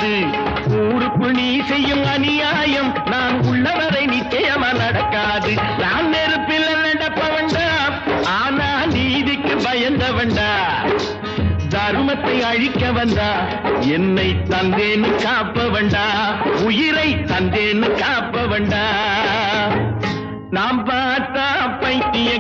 நடக்காது. ஊருக்குள் நீ செய்யும் அநியாயம் நான் உள்ளவரை நிச்சயமா நடக்காது. நான் நெருப்பில் நடப்பவன்டா, ஆனா நீதிக்கு பயந்தவன்டா. தர்மத்தை அழிக்க வந்தா என்னை தந்தேன்னு காப்பவன்டா, உயிரை தந்தேன்னு காப்பவன்டா. நாம் பார்த்தா பைத்திய